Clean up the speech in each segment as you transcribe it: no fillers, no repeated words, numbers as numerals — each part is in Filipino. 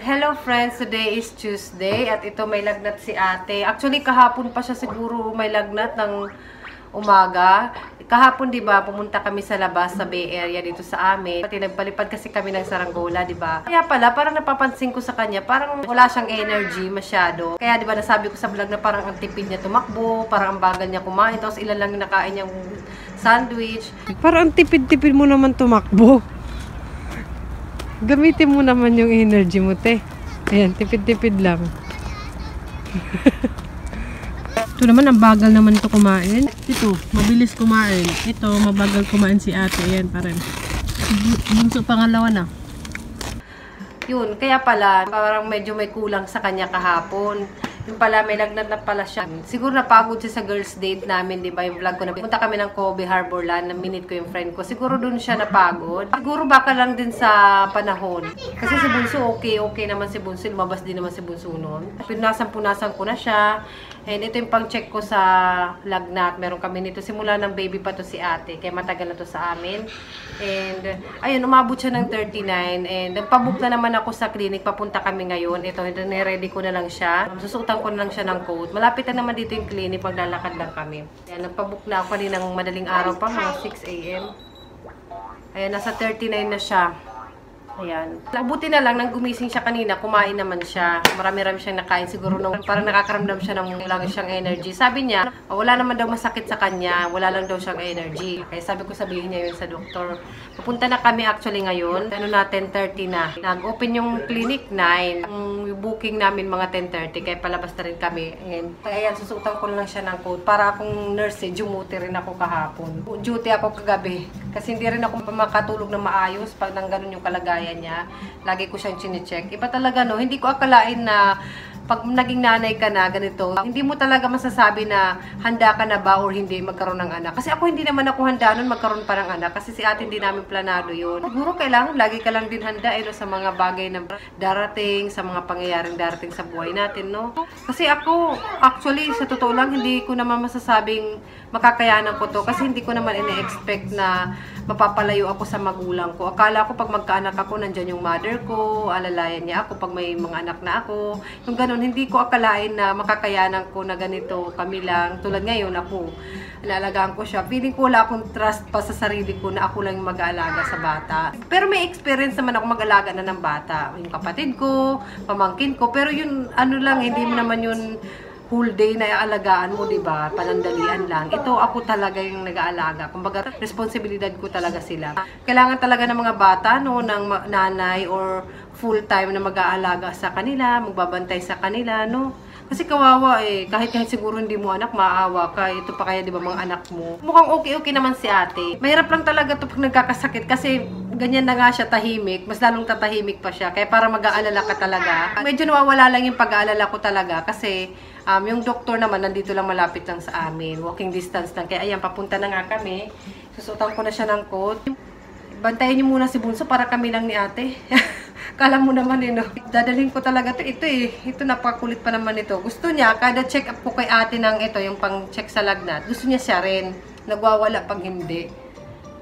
Hello friends, today is Tuesday at ito may lagnat si ate. Actually kahapon pa siya siguro may lagnat ng umaga. Kahapon 'di ba, pumunta kami sa labas sa Bay Area dito sa amin. Pati nagpalipad kasi kami ng saranggola, 'di ba? Kaya pala parang napapansin ko sa kanya, parang wala siyang energy masyado. Kaya 'di ba nasabi ko sa vlog na parang ang tipid niya tumakbo, parang ang bagal niya kumain, tapos ilan lang yung nakain niyang sandwich. Parang tipid-tipid mo naman tumakbo. Gamitin mo naman yung energy mo, te. Ayan, tipid-tipid lang. Ito naman, ang bagal naman ito kumain. Ito, mabilis kumain. Ito, mabagal kumain si ate. Ayan, parang bunso pangalawa na. Yun, kaya pala, parang medyo may kulang sa kanya kahapon. Yung pala, may lagnat na pala siya. Siguro napagod siya sa girls date namin, di ba? Yung vlog ko na punta kami ng Kobe Harborland, na-minute ko yung friend ko. Siguro dun siya napagod. Siguro baka lang din sa panahon. Kasi si Bunso, okay naman si Bunso. Lumabas din naman si Bunso noon. Punasan ko na siya. And ito yung pang-check ko sa lagnat. Meron kami nito. Simula ng baby pa to si ate. Kaya matagal na to sa amin. And, ayun, umabot siya ng 39. And, nagpabook na naman ako sa clinic. Papunta kami ngayon. Ito, nire-ready ko na lang siya. Susuotan ko na lang siya ng coat. Malapit na naman dito yung clinic. Maglalakad lang kami. Ayan, nagpabook na ako kaninang madaling araw pa. Mga 6 a.m. Ayan, nasa 39 na siya. Ayan. Buti na lang, nang gumising siya kanina, kumain naman siya. Marami-rami siyang nakain. Siguro nung parang nakakaramdam siya ng wala siyang energy. Sabi niya, wala naman daw masakit sa kanya. Wala lang daw siyang energy. Kaya sabi ko sabihin niya yun sa doktor. Pupunta na kami actually ngayon. Ano na, 10:30 na. Nag-open yung clinic 9. Yung booking namin mga 10:30. Kaya palabas na rin kami. Kaya yan, susutan ko lang siya ng coat. Para akong nurse, duty rin ako kahapon. Duty ako kagabi. Kasi hindi rin ako makatulog na maayos pag nang ganun yung kalagayan niya. Lagi ko siyang chine-check. Iba talaga, no? Hindi ko akalain na pag naging nanay ka na, ganito, hindi mo talaga masasabi na handa ka na ba or hindi magkaroon ng anak. Kasi ako hindi naman ako handa nun magkaroon pa ng anak. Kasi si ate hindi namin planado yun. Siguro kailangan, lagi ka lang din handa no, sa mga bagay na darating, sa mga pangyayaring darating sa buhay natin, no? Kasi ako, actually, sa totoo lang, hindi ko naman masasabing makakayanan ko to. Kasi hindi ko naman ine-expect na mapapalayo ako sa magulang ko. Akala ko pag magkaanak ako, nandyan yung mother ko, alalayan niya ako pag may mga anak na ako. Yung ganun, hindi ko akalain na makakayanan ko na ganito kami lang. Tulad ngayon ako, alaalagaan ko siya. Feeling ko wala akong trust pa sa sarili ko na ako lang yung mag-aalaga sa bata. Pero may experience naman ako mag-alaga na ng bata. Yung kapatid ko, pamangkin ko. Pero yun, ano lang, hindi mo naman yun whole day na aalagaan mo, di ba? Panandalian lang. Ito ako talaga yung nag-aalaga. Kumbaga, responsibilidad ko talaga sila. Kailangan talaga ng mga bata, no, ng nanay or full-time na mag-aalaga sa kanila, magbabantay sa kanila, no? Kasi kawawa eh. Kahit siguro hindi mo anak, maawa ka. Ito pa kaya, di ba, mga anak mo. Mukhang okay naman si ate. Mahirap lang talaga to pag nagkakasakit kasi ganyan na nga siya tahimik. Mas lalong tatahimik pa siya. Kaya para mag-aalala ka talaga. Medyo nawawala lang yung pag-aalala ko talaga kasi yung doktor naman nandito lang malapit lang sa amin. Walking distance lang. Kaya ayan, papunta na nga kami. Susutan ko na siya ng coat. Bantayan niyo muna si Bunso para kami lang ni ate. Kala mo naman no? Dadalhin ko talaga to. Ito eh. Ito napakulit pa naman ito. Gusto niya, kada check up ko kay ate ng ito, yung pang-check sa lagnat. Gusto niya siya rin. Nagwawala pag hindi.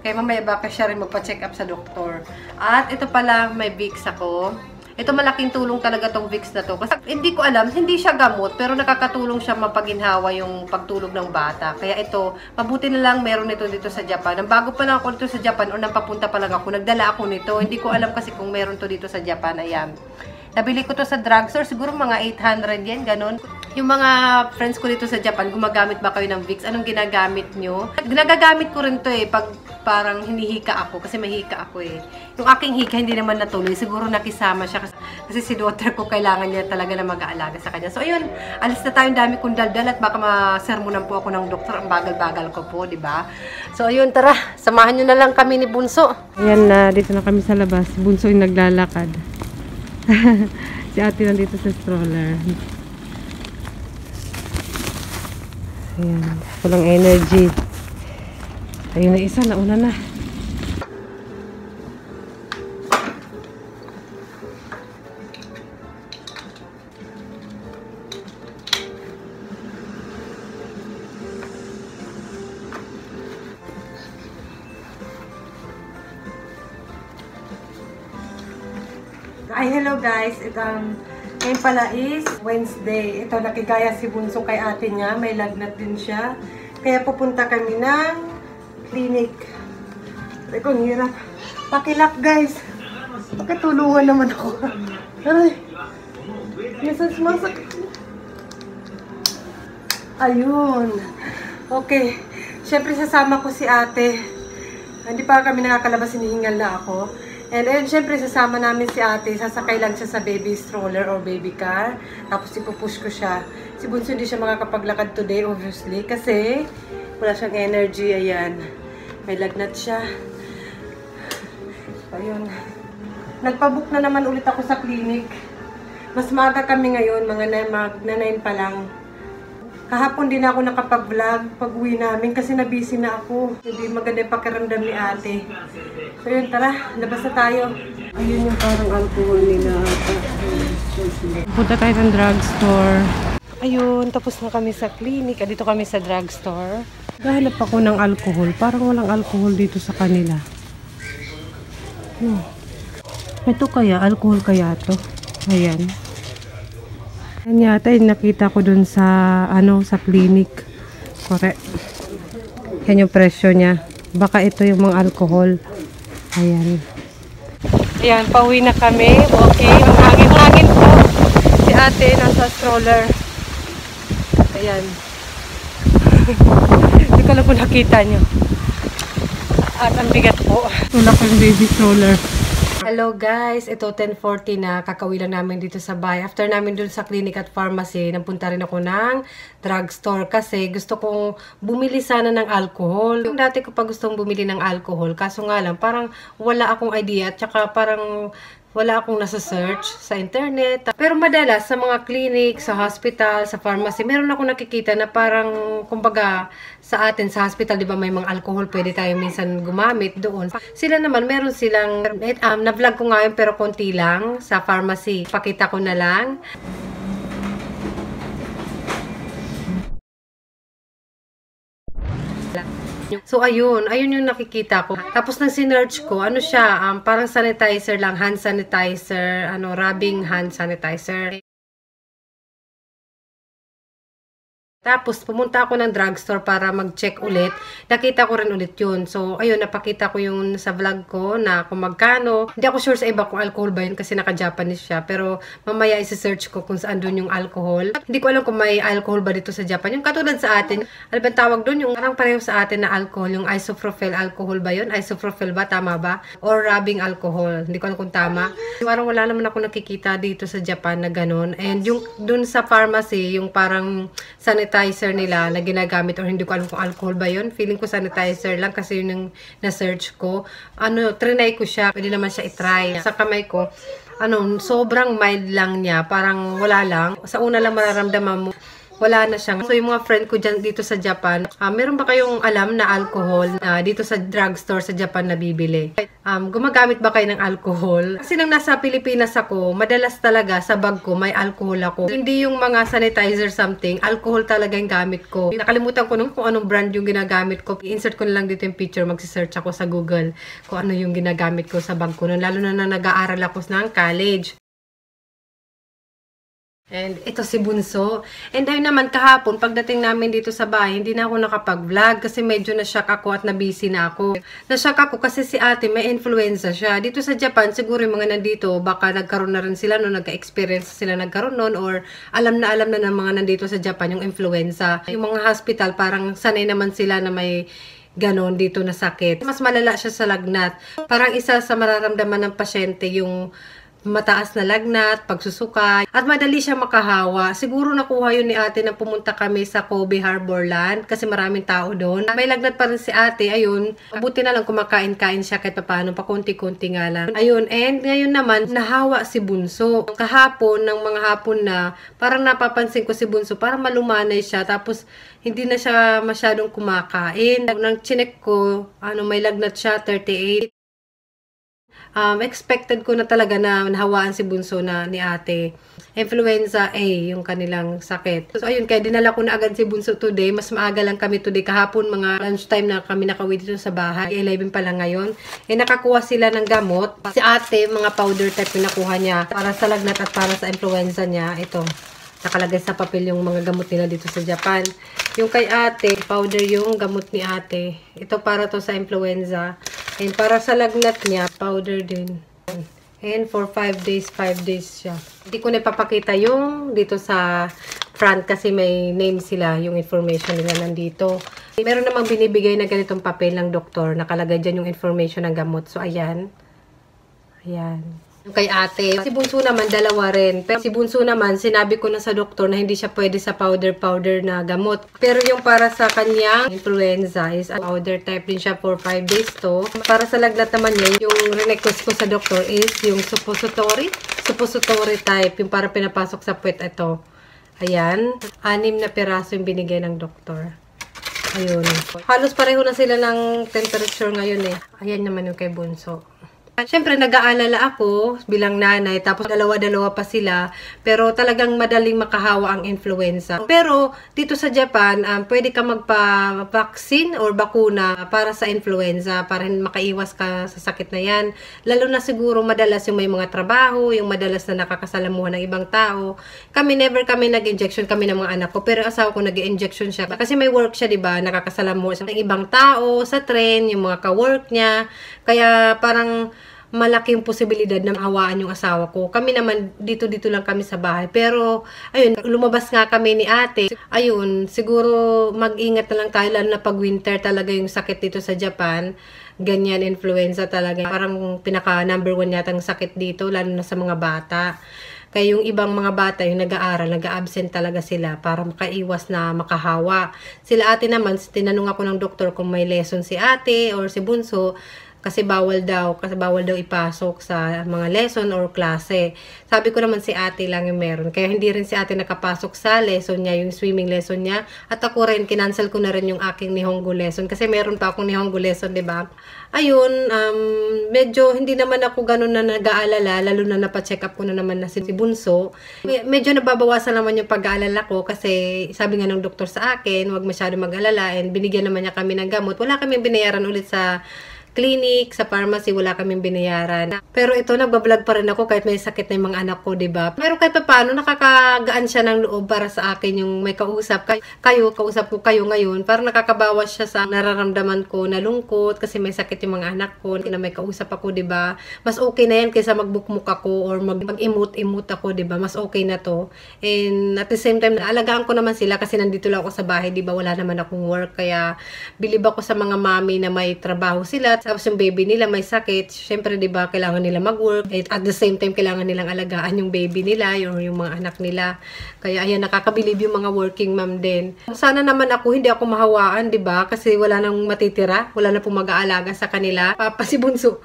Kaya mamaya baka siya rin magpa-check up sa doktor. At ito pala, may Vicks ako. Ito malaking tulong talaga tong Vicks na to. Kasi hindi ko alam, hindi siya gamot, pero nakakatulong siya mapaginhawa yung pagtulog ng bata. Kaya ito, mabuti na lang meron nito dito sa Japan. Nang bago pa lang ako dito sa Japan o nang papunta pa lang ako, nagdala ako nito. Hindi ko alam kasi kung meron to dito sa Japan. Ayan. Nabili ko to sa drugstore, siguro mga 800 yen, ganun. Yung mga friends ko dito sa Japan, gumagamit ba kayo ng Vicks? Anong ginagamit nyo? Nagagamit ko rin to eh, pag parang hinihika ako, kasi mahika ako eh. Yung aking hika, hindi naman natuloy. Siguro nakisama siya, kasi si daughter ko, kailangan niya talaga na mag-aalaga sa kanya. So, ayun, alis na tayo, dami kong daldal at baka masermonan po ako ng doktor. Ang bagal-bagal ko po, di ba? So, ayun, tara, samahan nyo na lang kami ni Bunso. Ayan na, dito na kami sa labas. Bunso yung naglalakad. Si ate nandito sa stroller. Ayan, walang energy. Ayun na isa, nauna na. Ay, hello guys. Ngayon pala is Wednesday. Ito, nakigaya si Bunso kay ate niya. May lagnat din siya. Kaya pupunta kami ng clinic. Ay, kung hirap. Pakilap guys. Pakitulungan naman ako. Aray. Minsan sumasakit. Ayun. Okay. Siyempre sasama ko si ate. Hindi pa kami nakakalabas, hinihingal na ako. And then, syempre, sasama namin si ate. Sasakay lang siya sa baby stroller or baby car. Tapos, ipupush ko siya. Si Bunso hindi siya makakapaglakad today, obviously. Kasi, wala siyang energy. Ayan. May lagnat siya. Ayun. Nagpabook na naman ulit ako sa clinic. Mas maaga kami ngayon. Mga 9 pa lang. Kahapon din ako nakapag-vlog pag-uwi namin kasi nabisi na ako. Hindi maganda yung pakiramdam ni ate. So yun, tara, labas na tayo. Ayun yung parang alcohol nila. Punta tayo ng drugstore. Ayun, tapos na kami sa clinic. Dito kami sa drugstore. Gahanap ako ng alcohol. Parang walang alcohol dito sa kanila. Ito kaya, alcohol kaya to. Ayan. Yan yata yung nakita ko dun sa, sa clinic. Correct. Yan yung presyo niya. Baka ito yung mga alcohol. Ayan. Ayan, pauwi na kami. Okay, ang hangin-hangin po. Si ate nasa stroller. Ayan. Hindi ko lang kung nakita nyo. At ang bigat po. Wala ko yung baby stroller. Hello guys, ito 10:40 na, kakauwi lang namin dito sa bahay. After namin dun sa clinic at pharmacy, napunta rin ako ng drugstore kasi gusto kong bumili sana ng alcohol. Yung dati ko pa gustong bumili ng alcohol, kaso nga lang parang wala akong idea at saka parang wala akong nasa-search sa internet. Pero madalas sa mga clinic, sa hospital, sa pharmacy, meron akong nakikita na parang, kumbaga, sa atin, sa hospital, di ba may mga alcohol, pwede tayo minsan gumamit doon. Sila naman, meron silang, na-vlog ko nga yun, pero konti lang, sa pharmacy. Pakita ko na lang. So, ayun yung nakikita ko. Tapos, nang sinearch ko, ano siya, parang sanitizer lang, hand sanitizer, rubbing hand sanitizer. Tapos, pumunta ako ng drugstore para mag-check ulit. Nakita ko rin ulit yun. So, ayun, napakita ko yung sa vlog ko na kung magkano. Hindi ako sure sa iba kung alcohol ba yun kasi naka-Japanese siya. Pero, mamaya isi-search ko kung saan dun yung alcohol. Hindi ko alam kung may alcohol ba dito sa Japan. Yung katulad sa atin, ano ba tawag dun? Yung parang pareho sa atin na alcohol. Yung isopropyl alcohol ba yun? Isopropyl ba? Tama ba? Or rubbing alcohol. Hindi ko alam kung tama. Parang wala naman ako nakikita dito sa Japan na ganun. And yung dun sa pharmacy, yung parang sanitizer nila na ginagamit or hindi ko alam kung alcohol ba yun. Feeling ko sanitizer lang kasi yun yung na-search ko. Trinay ko siya. Pwede naman siya itry. Sa kamay ko, sobrang mild lang niya. Parang wala lang. Sa una lang mararamdaman mo, wala na siya. So, yung mga friend ko dyan dito sa Japan, meron ba kayong alam na alcohol na dito sa drugstore sa Japan na bibili? Gumagamit ba kayo ng alcohol? Kasi nang nasa Pilipinas ako, madalas talaga sa bag ko may alcohol ako. Hindi yung mga sanitizer something, alcohol talaga yung gamit ko. Nakalimutan ko nung kung anong brand yung ginagamit ko. I-insert ko na lang dito yung picture, magsisearch ako sa Google kung ano yung ginagamit ko sa bag ko. Lalo na nag-aaral ako ng college. And ito si Bunso. And ayun naman kahapon, pagdating namin dito sa bahay, hindi na ako nakapag-vlog kasi medyo na-shock ako at nabisi na ako. Na-shock ako kasi si ate may influenza siya. Dito sa Japan, siguro yung mga nandito, baka nagkaroon na rin sila no, nagka-experience sila nagkaroon nun or alam na ng mga nandito sa Japan yung influenza. Yung mga hospital, parang sanay naman sila na may ganon dito na sakit. Mas malala siya sa lagnat. Parang isa sa mararamdaman ng pasyente yung mataas na lagnat, pagsusuka, at madali siya makahawa. Siguro nakuha yun ni ate na pumunta kami sa Kobe Harborland kasi maraming tao doon. May lagnat pa rin si ate, ayun. Buti na lang kumakain-kain siya kahit paano, pakunti-kunti nga lang. Ayun, and ngayon naman, nahawa si Bunso. Kahapon, ng mga hapon na, parang napapansin ko si Bunso, parang malumanay siya, tapos hindi na siya masyadong kumakain. Nang chinek ko, may lagnat siya, 38. Expected ko na talaga na nahawaan si Bunso na ni ate. Influenza A, yung kanilang sakit. So, ayun, kaya dinala ko na agad si Bunso today. Mas maaga lang kami today. Kahapon, mga lunchtime na kami nakauwi dito sa bahay. 11 pa lang ngayon. Nakakuha sila ng gamot. Si ate, mga powder type yung nakuha niya. Para sa lagnat at para sa influenza niya. Ito, nakalagay sa papel yung mga gamot nila dito sa Japan. Yung kay ate, powder yung gamot ni ate. Ito para to sa influenza. And para sa lagnat niya, powder din. And for 5 days siya. Hindi ko na ipapakita yung dito sa front kasi may name sila, yung information nila nandito. Meron namang binibigay na ganitong papel ng doktor. Nakalagay dyan yung information ng gamot. So, ayan. Ayan. Yung kay ate. Si Bunso naman, dalawa rin. Pero si Bunso naman, sinabi ko na sa doktor na hindi siya pwede sa powder na gamot. Pero yung para sa kanyang influenza is powder type din siya for 5 days to. Para sa lagnat naman niya, yung request ko sa doktor is yung suppository type. Yung para pinapasok sa puwet ito. Ayan. 6 na piraso yung binigay ng doktor. Ayun. Halos pareho na sila ng temperature ngayon eh. Ayan naman yung kay Bunso. Siyempre, nag-aalala ako bilang nanay, tapos dalawa-dalawa pa sila, pero talagang madaling makahawa ang influenza. Pero, dito sa Japan, pwede ka magpa-vaccine or bakuna para sa influenza, para makaiwas ka sa sakit na yan. Lalo na siguro madalas yung may mga trabaho, yung madalas na nakakasalamuhan ng ibang tao. Never kami nag-injection kami ng mga anak ko, pero asawa ko nag-injection siya. Kasi may work siya, diba? Nakakasalamuhan ng ibang tao sa tren, yung mga ka-work niya. Kaya parang malaking posibilidad na mahawaan yung asawa ko. Kami naman, dito lang kami sa bahay. Pero, ayun, lumabas nga kami ni ate. Ayun, siguro mag-ingat na lang tayo, lalo na pag winter talaga yung sakit dito sa Japan. Ganyan, influenza talaga. Parang pinaka number 1 yatang sakit dito, lalo na sa mga bata. Kaya yung ibang mga bata, yung nag-aaral, nag-absent talaga sila para makaiwas na makahawa. Sila ate naman, tinanong ako ng doktor kung may lesson si ate or si Bunso, kasi bawal daw ipasok sa mga lesson or klase. Sabi ko naman si ate lang yung meron. Kaya hindi rin si ate nakapasok sa lesson niya, yung swimming lesson niya. At ako rin, kinancel ko na rin yung aking Nihongo lesson. Kasi meron pa akong Nihongo lesson, diba? Ayun, medyo hindi naman ako ganun na nag-aalala, lalo na napacheck up ko na naman na si Bunso. Medyo nababawasan naman yung pag-aalala ko kasi sabi nga ng doktor sa akin, huwag masyado mag-alala, and binigyan naman niya kami ng gamot. Wala kaming binayaran ulit sa clinic, sa pharmacy, wala kaming binayaran. Pero ito, nagbablog pa rin ako kahit may sakit na yung mga anak ko, diba? Pero kahit paano, nakakagaan siya ng loob para sa akin yung may kausap. Kausap ko kayo ngayon. Parang nakakabawas siya sa nararamdaman ko na lungkot kasi may sakit yung mga anak ko na may kausap ako, diba? Mas okay na yan kaysa magbukmuk ako or mag-emote ako, diba? Mas okay na to. And at the same time, naalagaan ko naman sila kasi nandito lang ako sa bahay, diba? Wala naman akong work. Kaya bilib ako sa mga mami na may trabaho sila. Tapos yung baby nila may sakit, syempre 'di ba, kailangan nila mag-work. At the same time kailangan nilang alagaan yung baby nila, yung mga anak nila. Kaya ayan, nakakabilib yung mga working mom din. Sana naman hindi ako mahawaan, 'di ba? Kasi wala nang matitira, wala na pong mag-aalaga sa kanila. Papa si Bunso.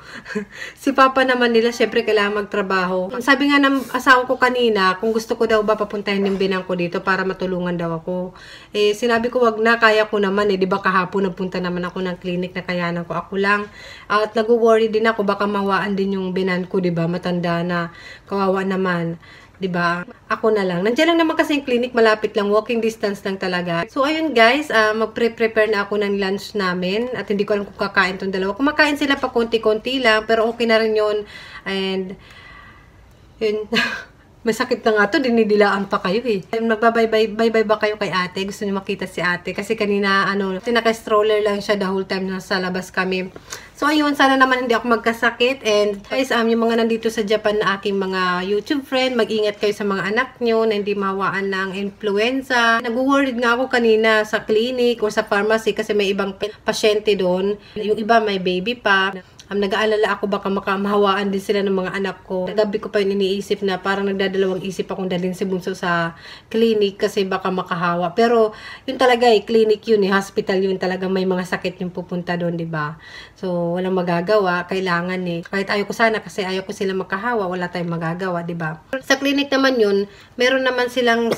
Si papa naman nila syempre kailangan magtrabaho. Sabi nga ng asawa ko kanina, kung gusto ko daw ba papuntahin yung binang ko dito para matulungan daw ako. Sinabi ko wag na, kaya ko naman 'di ba, kahapon nagpunta naman ako ng clinic na kayanan ko ako lang. At nag-worry din ako, baka mawaan din yung binan ko, 'di ba? Matanda na, kawawa naman, 'di ba? Ako na lang. Nandiyan lang naman kasi yung clinic, malapit lang, walking distance lang talaga. So ayun guys, magpe-prepare na ako ng lunch namin at hindi ko alam kung kakain tong dalawa. Kumakain sila pa konti-konti lang, pero okay na rin 'yon. And yun. May sakit na nga to, dinidilaan pa kayo eh. Magbabay-bye ba kayo kay ate? Gusto niyo makita si ate? Kasi kanina, tinaka-stroller lang siya the whole time na sa labas kami. So, ayun, sana naman hindi ako magkasakit. And guys, yung mga nandito sa Japan na aking mga YouTube friend, mag-ingat kayo sa mga anak nyo na hindi mawaan ng influenza. Nag-worried nga ako kanina sa clinic o sa pharmacy kasi may ibang pasyente doon. Yung iba may baby pa. Nag-aalala ako baka makamahawaan din sila ng mga anak ko. Gabi ko pa yun iniisip na parang nagdadalawang isip akong dalhin si Bunso sa clinic kasi baka makahawa. Pero yun talaga clinic yun hospital yun talaga, may mga sakit yung pupunta doon, 'di ba? So walang magagawa, kailangan kahit ayoko sana kasi ayoko sila makahawa, wala tayong magagawa, 'di ba? Sa clinic naman yun, meron naman silang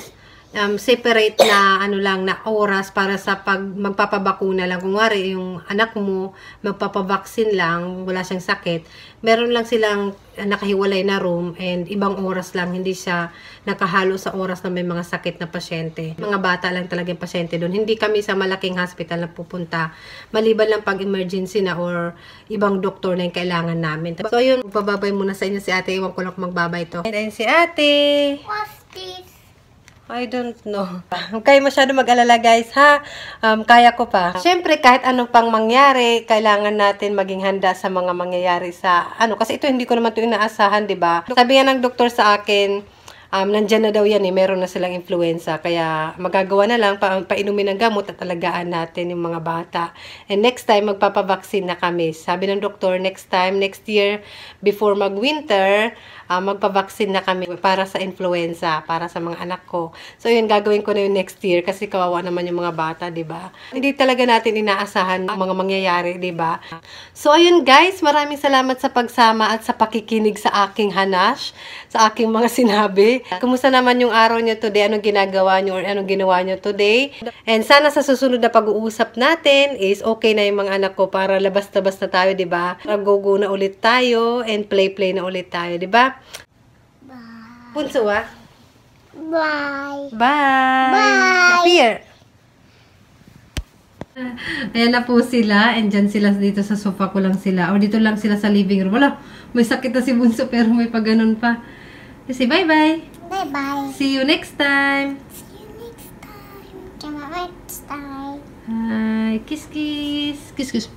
separate na ano lang na oras para sa pag magpapabakuna lang. Kung wari yung anak mo magpapabaksin lang, wala siyang sakit, meron lang silang nakahiwalay na room and ibang oras lang, hindi siya nakahalo sa oras na may mga sakit na pasyente. Mga bata lang talaga yung pasyente doon. Hindi kami sa malaking hospital na pupunta. Maliban lang pag emergency na or ibang doktor na yung kailangan namin. So yun, bababay muna sa inyo si ate. Iwan ko lang kung magbabay to. And si ate. What's this? I don't know. Huwag kayo masyado mag-alala guys ha. Kaya ko pa. Siyempre kahit anong pang mangyari, kailangan natin maging handa sa mga mangyayari sa kasi ito hindi ko naman ito inaasahan, 'di ba? Sabi nga ng doktor sa akin, nandyan na daw yan meron na silang influenza. Kaya magagawa na lang, painumin ng gamot at alagaan natin yung mga bata. And next time, magpapabaksin na kami. Sabi ng doktor, next year, before mag-winter, magpabaksin na kami para sa influenza, para sa mga anak ko. So yun, gagawin ko na yun next year kasi kawawa naman yung mga bata, 'di ba? Hindi talaga natin inaasahan ang mga mangyayari, 'di ba? So ayun guys, maraming salamat sa pagsama at sa pakikinig sa aking hanash, sa aking mga sinabi. Kumusta naman yung araw niyo today? Anong ginagawa niyo or anong ginawa niyo today? And sana sa susunod na pag-uusap natin is okay na yung mga anak ko para labas-labas na tayo, 'di ba? Go-go na ulit tayo and play-play na ulit tayo, 'di ba? Punso ah. Bye. Bye. Bye. Appear. Ayan na po sila. And dyan sila dito sa sofa ko lang sila. O dito lang sila sa living room. Wala. May sakit na si Bunso pero may pag-ganon pa. Kasi bye-bye. Bye-bye. See you next time. See you next time. Till next time. Hi. Kiss, kiss. Kiss, kiss.